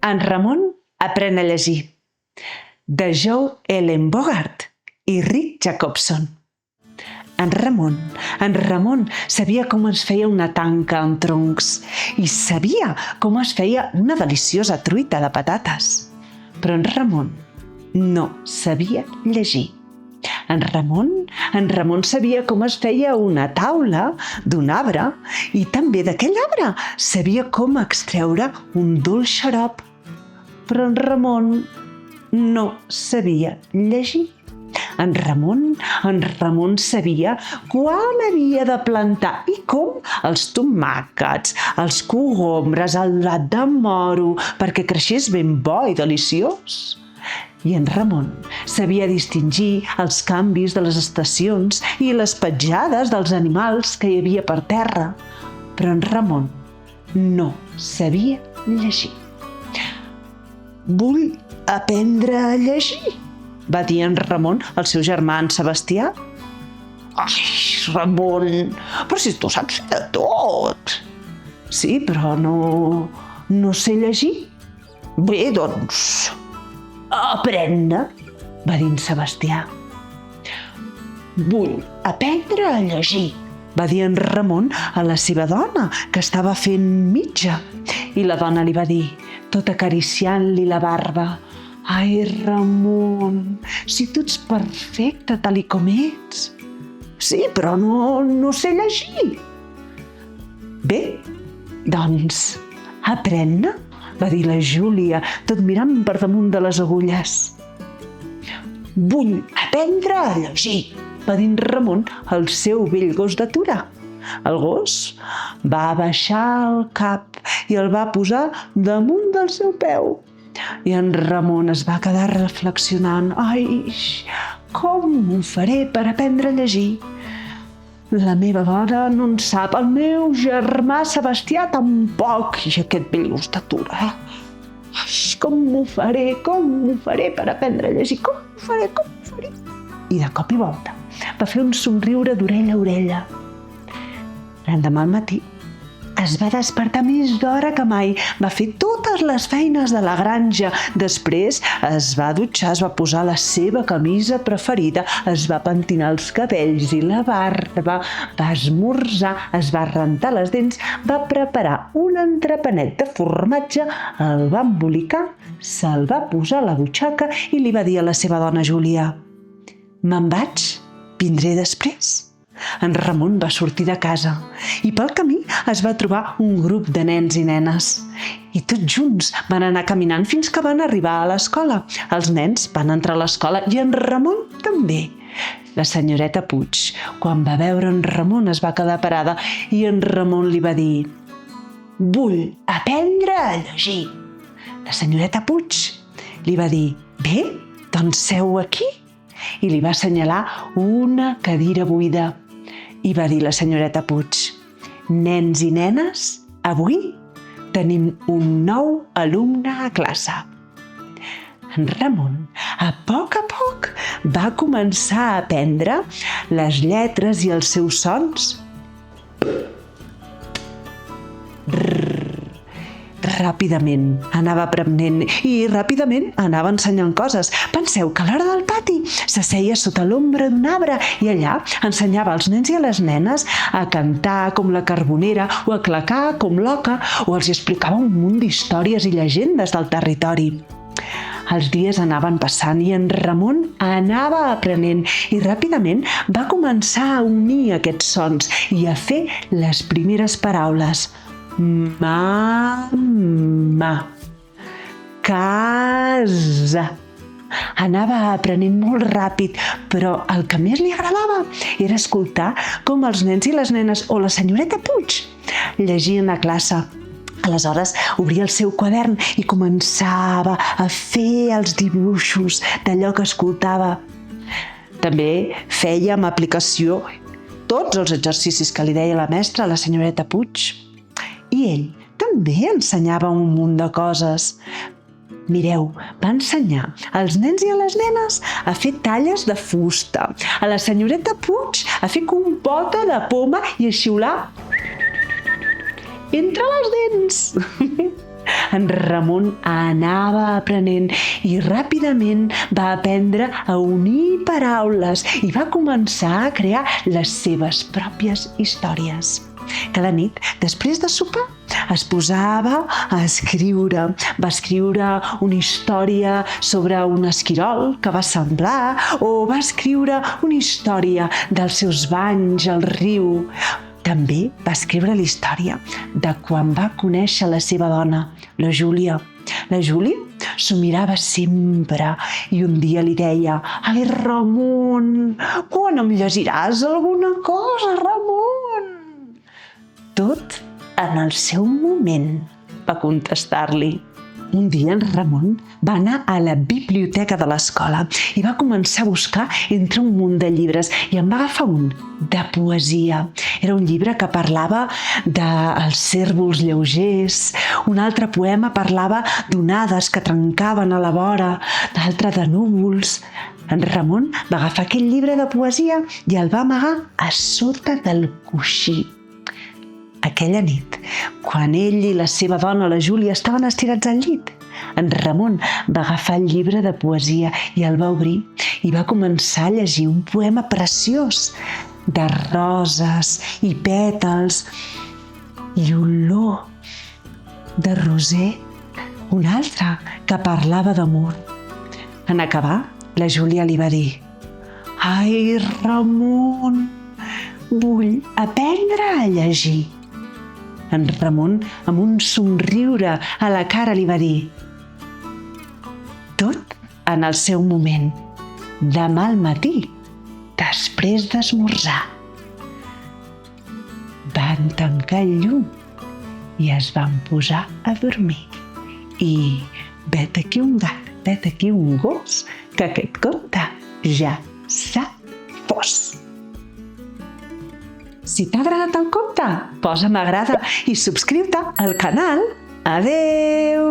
En Ramon aprèn a llegir, de Joe Ellen Bogart i Rick Jacobson. En Ramon sabia com es feia una tanca amb troncs i sabia com es feia una deliciosa truita de patates. Però en Ramon no sabia llegir. En Ramon sabia com es feia una taula d'un arbre i també d'aquell arbre sabia com extreure un dolç xarop. Però en Ramon no sabia llegir. En Ramon sabia quan havia de plantar i com els tomàquets, els cogombres, el blat de moro, perquè creixés ben bo i deliciós. I en Ramon sabia distingir els canvis de les estacions i les petjades dels animals que hi havia per terra. Però en Ramon no sabia llegir. Vull aprendre a llegir, va dir en Ramon al seu germà en Sebastià. Ai, Ramon, però si tu saps fer de tot. Sí, però no sé llegir. Bé, doncs, aprendre, va dir en Sebastià. Vull aprendre a llegir, va dir en Ramon a la seva dona, que estava fent mitja. I la dona li va dir, tot acariciant-li la barba, ai, Ramon, si tu ets perfecte tal com ets. Sí, però no sé llegir. Bé, doncs, aprèn-ne, va dir la Júlia, tot mirant per damunt de les agulles. Vull aprendre a llegir, va dir en Ramon al seu vell gos d'aturar. El gos va baixar el cap i el va posar damunt del seu peu. I en Ramon es va quedar reflexionant. Ai, com ho faré per aprendre a llegir? La meva dona no en sap, el meu germà Sebastià tampoc, i aquest vell gos d'aturar. Com ho faré per aprendre a llegir? Com ho faré? I de cop i volta va fer un somriure d'orella a orella. L'endemà al matí es va despertar més d'hora que mai, va fer totes les feines de la granja, després es va dutxar, es va posar la seva camisa preferida, es va pentinar els cabells i la barba, va esmorzar, es va rentar les dents, va preparar un entrepanet de formatge, el va embolicar, se'l va posar a la butxaca i li va dir a la seva dona Júlia: me'n vaig, vindré després. En Ramon va sortir de casa i pel camí es va trobar un grup de nens i nenes. I tots junts van anar caminant fins que van arribar a l'escola. Els nens van entrar a l'escola i en Ramon també. La senyoreta Puig, quan va veure en Ramon, es va quedar parada i en Ramon li va dir: vull aprendre a llegir. La senyoreta Puig li va dir: bé, doncs seu aquí. I li va assenyalar una cadira buida. I va dir la senyoreta Puig: nens i nenes, avui tenim un nou alumne a classe. En Ramon, a poc, va començar a aprendre les lletres i els seus sons. Ràpidament anava aprenent i ràpidament anava ensenyant coses. Penseu que a l'hora del pati s'asseia sota l'ombra d'un arbre i allà ensenyava als nens i a les nenes a cantar com la Carbonera o a clacar com l'oca o els explicava un munt d'històries i llegendes del territori. Els dies anaven passant i en Ramon anava aprenent i ràpidament va començar a unir aquests sons i a fer les primeres paraules. Mama, casa. Anava aprenent molt ràpid, però el que més li agradava era escoltar com els nens i les nenes o la senyoreta Puig llegien a classe. Aleshores obria el seu quadern i començava a fer els dibuixos d'allò que escoltava. També feia amb aplicació tots els exercicis que li deia la mestra, la senyoreta Puig. I ell també ensenyava un munt de coses. Mireu, va ensenyar als nens i a les nenes a fer talles de fusta, a la senyoreta Puig a fer compota de poma i a xiular entre les dents. En Ramon anava aprenent i ràpidament va aprendre a unir paraules i va començar a crear les seves pròpies històries. Cada nit, després de sopar, es posava a escriure. Va escriure una història sobre un esquirol que va semblar o va escriure una història dels seus banys al riu. També va escriure la història de quan va conèixer la seva dona, la Júlia. La Júlia s'ho mirava sempre i un dia li deia: «Ai, Ramon, quan em llegiràs alguna cosa, Ramon?» «Tot en el seu moment», va contestar-li. Un dia en Ramon va anar a la biblioteca de l'escola i va començar a buscar entre un munt de llibres i en va agafar un de poesia. Era un llibre que parlava dels cérvols lleugers, un altre poema parlava d'onades que trencaven a la vora, l'altre de núvols. En Ramon va agafar aquell llibre de poesia i el va amagar a sota del coixí. Aquella nit, quan ell i la seva dona, la Júlia, estaven estirats al llit, en Ramon va agafar el llibre de poesia i el va obrir i va començar a llegir un poema preciós de roses i pètals i olor de roser, un altre que parlava d'amor. En acabar, la Júlia li va dir: «Ai, Ramon, vull aprendre a llegir». En Ramon, amb un somriure a la cara, li va dir: «Tot en el seu moment. Demà al matí, després d'esmorzar». Van tancar el llum i es van posar a dormir. I vet aquí un gat, vet aquí un gos, que aquest conte ja s'ha fos. Si t'ha agradat el conte, posa m'agrada i subscriu-te al canal. Adeu!